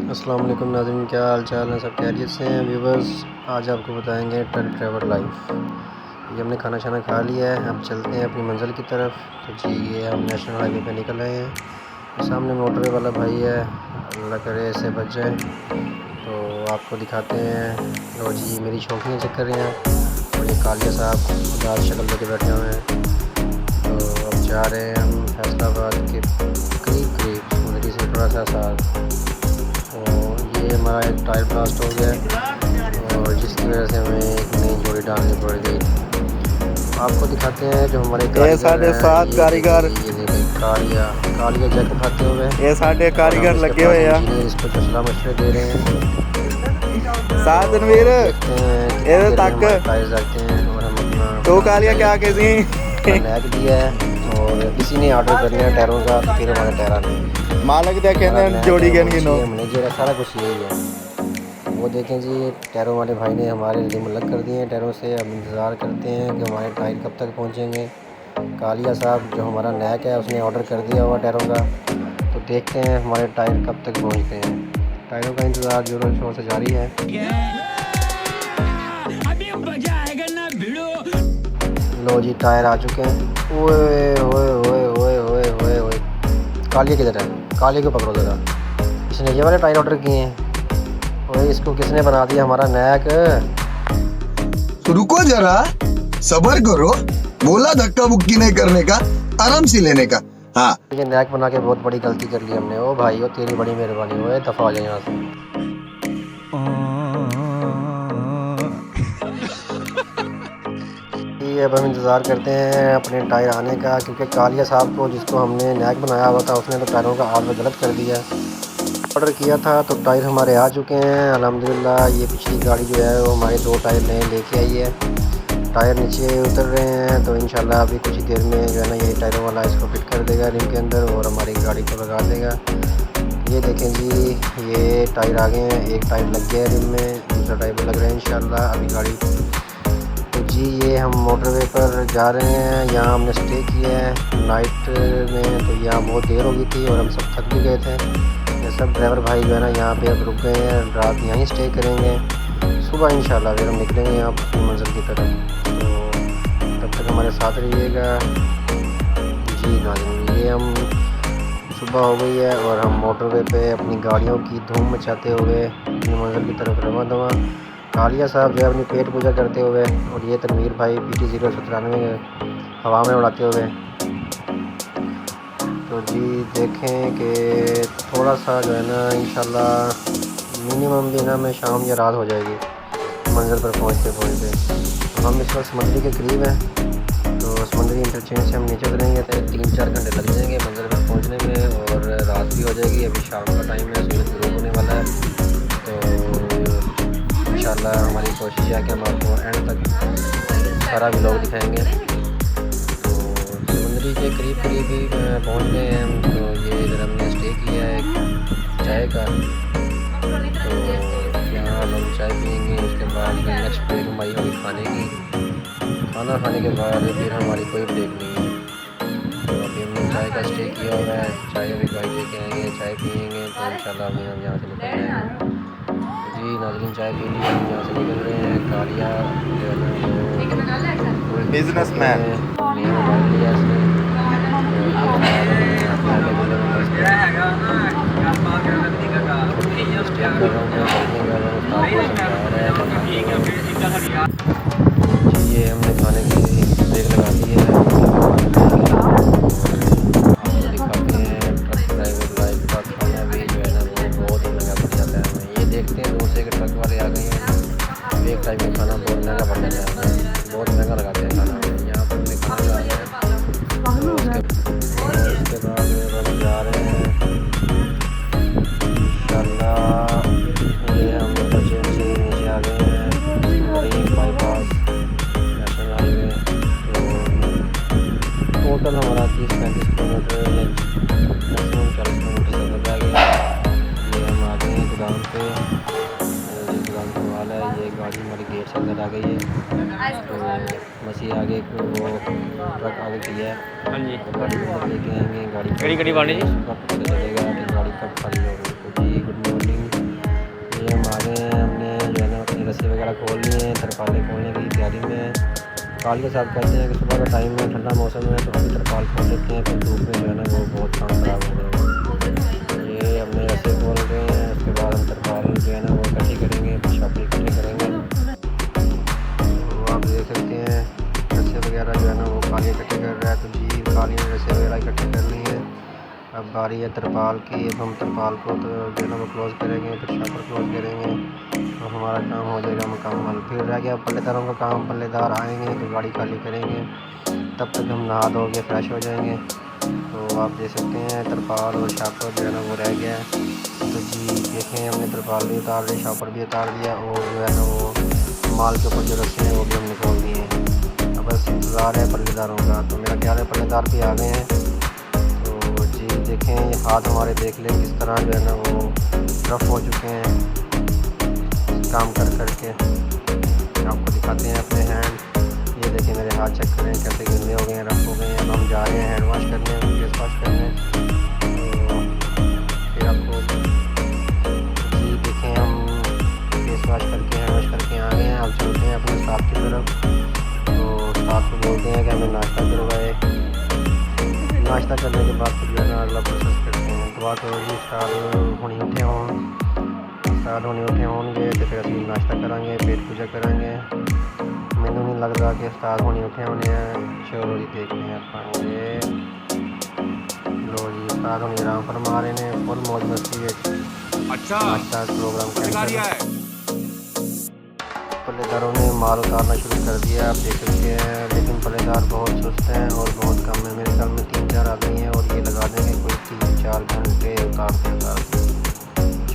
अस्सलाम वालेकुम नाज़रीन, क्या हाल चाल है? सब खैरियत से हैं? व्यूवर्स, आज आपको बताएंगे ट्रक ड्राइवर लाइफ। ये हमने खाना शाना खा लिया है, अब चलते हैं अपनी मंजिल की तरफ। तो जी ये हम नेशनल हाईवे पे निकल रहे हैं। सामने मोटरवे वाला भाई है, अल्लाह करे ऐसे बच जाए। तो आपको दिखाते हैं। लो जी मेरी शौकियाँ चेक कर रहे हैं और ये कालिया साहब उदास शक्ल लेके बैठे हुए हैं। तो अब जा रहे हैं हम फैसलाबाद के करीब मेरी से थोड़ा सा साथ। तो ये हमारा एक टायर ब्लास्ट हो गया और जिसकी वजह से हमें एक नई जोड़ी डालनी पड़ गई। आपको दिखाते हैं जो हमारे कारीगर हैं, ये कारीगर कालिया जग खाते हुए ये साढ़े कारीगर लगे हुए हैं। इंजीनियर इसको सलाह मशवरे दे रहे हैं। साथ तो रणवीर देखते हैं ये कितनी देर में तक हमारे टायर जाते हैं और हम अपना तो कालिया क्या कैसी लैग दिया है और किसी ने ऑर्डर करना है टायरों का, तो फिर हमारे टायर आने हैं। मालक देखे जोड़ी के मैनेजर सारा कुछ यही है। वो देखें जी टायरों वाले भाई ने हमारे रिम अलग कर दिए हैं टायरों से। अब इंतज़ार करते हैं कि हमारे टायर कब तक पहुंचेंगे। कालिया साहब जो हमारा नैक है उसने ऑर्डर कर दिया हुआ टायरों का, तो देखते हैं हमारे टायर कब तक पहुंचते हैं। टायरों का इंतज़ार जोरों शोर से जारी है। लो जी टायर आ चुके हैं। ओए ओए ओए ओए ओए ओए ओए, कालिया किधर है? कालिया को पकड़ो ज़रा, इसने ये वाले टायर ऑर्डर किए हैं। ओए इसको किसने बना दिया हमारा नैक? तो रुको जरा, सब्र करो। बोला धक्का बुक्की नहीं करने का, आराम से लेने का। हाँ ये नैक बना के बहुत बड़ी गलती कर ली हमने। ओ भाई ओ तेरी बड़ी मेहरबानी, ओए दफ़ा हो जाए यहाँ से। ये अब हम इंतज़ार करते हैं अपने टायर आने का, क्योंकि कालिया साहब को जिसको हमने नैक बनाया हुआ था उसने तो टायरों का ऑर्डर गलत कर दिया। ऑर्डर किया था तो टायर हमारे आ चुके हैं अल्हम्दुलिल्लाह। ये पिछली गाड़ी जो है वो हमारे 2 टायर नए लेके आई है। टायर नीचे उतर रहे हैं तो इंशाल्लाह अभी कुछ ही देर में जो है ना ये टायरों वाला इसको फिट कर देगा रिम के अंदर और हमारी गाड़ी को लगा देगा। ये देखें जी ये टायर आ गए हैं, एक टायर लग गया है रिम में, दूसरा टायर भी लग रहा है इंशाल्लाह अभी गाड़ी। तो जी ये हम मोटरवे पर जा रहे हैं। यहाँ हमने स्टे किया है नाइट में, तो यहाँ बहुत देर हो गई थी और हम सब थक भी गए थे। ये सब ड्राइवर भाई जो है ना यहाँ पे अब रुक गए हैं, रात यहीं स्टे करेंगे। सुबह इंशाल्लाह फिर हम निकलेंगे यहाँ अपनी मंजिल की तरफ। तो तब तक हमारे साथ रहिएगा। जी नाज़रीन ये हम सुबह हो गई है और हम मोटरवे पे अपनी गाड़ियों की धूम मचाते हुए अपनी मंजिल की तरफ रवां दवां। कालिया साहब जो है अपनी पेट पूजा करते हुए और ये तनवीर भाई PT097 हवा में उड़ाते हुए। तो जी देखें कि थोड़ा सा जो है ना इंशाल्लाह मिनिमम भी ना में शाम या रात हो जाएगी मंजिल पर पहुंचते। तो हम इस वक्त समंदरी के करीब हैं, तो समंदरी इंटरचेंज से हम नीचे उतरेंगे तो 3-4 घंटे लग जाएंगे मंजिल पर पहुंचने में और रात भी हो जाएगी। अभी शाम का टाइम है, सूरज गुरूब होने वाला है। तो इंशाल्लाह हमारी कोशिश है कि हम आपको एंड तक सारा व्लॉग दिखाएंगे। तो समंदरी के करीब ही पहुँच गए हैं हम। तो ये इधर हमने स्टे किया है चाय का, तो यहाँ हम चाय पियेंगे। उसके बाद नेक्स्ट ब्रेक हमारी होगी खाने की। खाना खाने के बाद फिर हमारी कोई ब्रेक नहीं है। तो अभी हमने चाय का स्टे किया हुआ है, चाय अभी भाई लेके आएंगे, चाय पियेंगे तो इंशाल्लाह अभी हम यहाँ से निकल जाएंगे। जी नाज़रीन चाय पी ली, हम यहाँ से निकल रहे हैं। कालिया जो है ना वो बिजनेसमैन नया मोबाइल लिया इसने, जी ये हमने खाने की ब्रेक लगा दी है। आपको दिखाते हैं ट्रक ड्राइवर लाइफ का खाना भी जो है ना वो बहुत ही महंगा पड़ जाता है हमें। ये देखते हैं दूर से कि ट्रक वाले आ गए हैं, एक टाइम में खाना बहुत महंगा पड़ जाता है, बहुत महंगा लगाते हैं खाना हमें। यहाँ पर हमने खाना लगाया है, उसके बाद हम जा रहे हैं इंशाल्लाह। ये हम इंटरचेंज से नीचे आ गए हैं बाईपास नेशनल हाईवे। तो टोटल हमारा 30-35 किलोमीटर मैक्सिमम 40 किलोमीटर सफर रह गया। ये हम आ गए हैं गोदाम पे, ये गोदाम का माल है। ये गाड़ी हमारी गेट से अंदर आ गई है। तो मसीह आगे वो ट्रक आगे किया है, हाँ जी तो गाड़ी को अंदर लेके आएंगे। गाड़ी कड़ी कड़ी बांधी जी सुबह पता चलेगा कि गाड़ी कब खाली हो गई। तो जी गुड मॉर्निंग। तरपालें खोलने की तैयारी में है। काल के साथ कहते हैं कि सुबह का टाइम है, ठंडा मौसम है, तो अभी तरपाल खोल लेते हैं, फिर धूप में जो है ना वो बहुत काम ख़राब हो जाएगा। ये हमने रस्से खोल रहे हैं, उसके बाद हम तरपाल जो है ना वो इकट्ठी करेंगे, फिर शापर इकट्ठे करेंगे। तो आप देख सकते हैं रस्से वगैरह जो है ना वो काली इकट्ठे कर रहा है। तो जी काली ने रस्से वगैरह इकट्ठे कर ली है। अब बारी है तरपाल की। अब हम तरपाल को तो जो है ना वो क्लोज़ करेंगे, फिर शापर क्लोज़ करेंगे, तो हमारा काम हो जाएगा मुकम्मल। फिर रह गया पल्लेदारों का काम। पल्लेदार आएंगे तो गाड़ी खाली करेंगे, तब तक हम नहा धो के फ्रेश हो जाएंगे। तो आप देख सकते हैं तरपाल और शापर जो है ना वो रह गया है। तो जी देखें हमने तरपाल भी उतार ली, शापर भी उतार दिया, और जो है ना वो माल के ऊपर जो रस्से हैं वो भी हमने खोल दिए हैं। अब बस इंतज़ार है पल्लेदारों का। तो मेरा ख्याल है पल्लेदार भी आ गए हैं। तो जी देखें ये हाथ हमारे देख लें किस तरह जो है ना वो रफ़ हो चुके हैं काम कर के। आपको दिखाते हैं अपने हैंड। ये देखिए मेरे हाथ चेक करें कैसे गंदे हो गए हैं, रफ हो गए हैं। अब हम जा रहे हैं हैंड वॉश करने, फेस वॉश करने। तो फिर आपको जी देखें हम फेस वॉश करके हैंड वॉश करके आ गए हैं। अब चलते हैं अपने स्टाफ की तरफ। तो स्टाफ को बोलते हैं कि हमें नाश्ता करवाए। नाश्ता करने के बाद फिर जो है ना अगला प्रोसेस करते हैं। दुआ करो जी स्टाफ होने उठे होंगे तो फिर असं नाश्ता करांगे, पेट पूजा करांगे। मैनू नहीं लगता कि उस्ताद होने उठे होने हैं। चलो जी देखते हैं पाएंगे। लो जी उस्ताद होने आराम फरमा रहे हैं, फुल मौज मस्ती है। अच्छा नाश्ता प्रोग्राम दिखा दिया है। पल्लेदारों ने माल उतारना शुरू कर दिया, आप देख सकते हैं। लेकिन पल्लेदार बहुत सुस्त हैं और बहुत कम है। मेरे ख्याल में 3-4 आदमी हैं और ये लगा देंगे कोई 3-4 घंटे उतारते।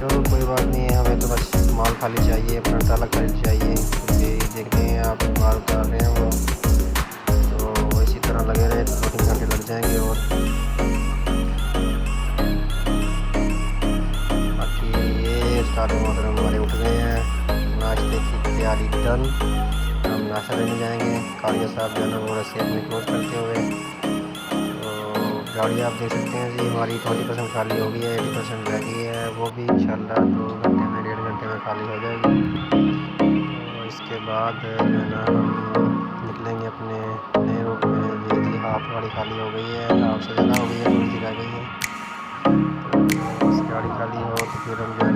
चलो कोई बात नहीं है, हमें तो बस माल खाली चाहिए, अपना टाला खाली चाहिए। क्योंकि देखते हैं आप माल उतार रहे हैं वो, तो इसी तरह लगे रहे 2-3 घंटे लग जाएंगे। और बाकी ये सारे मोहतरम हमारे उठ गए हैं, नाश्ते की तैयारी डन। हम नाश्ता लेने जाएंगे। कारिया साहब जो है ना वो रस्से अपने क्लोज करते हुए। गाड़ी आप देख सकते हैं जी हमारी 20% खाली हो गई है, 80% रह गई है। वो भी इंशाल्लाह 2 घंटे में 1.5 घंटे में खाली हो जाएगी। तो इसके बाद जो है ना हम निकलेंगे अपने नए रूट में। ये जी हाफ गाड़ी खाली हो गई है, हाफ से ज़्यादा हो गई है, थोड़ी सी रह गई है। तो बस गाड़ी खाली हो तो फिर हम जो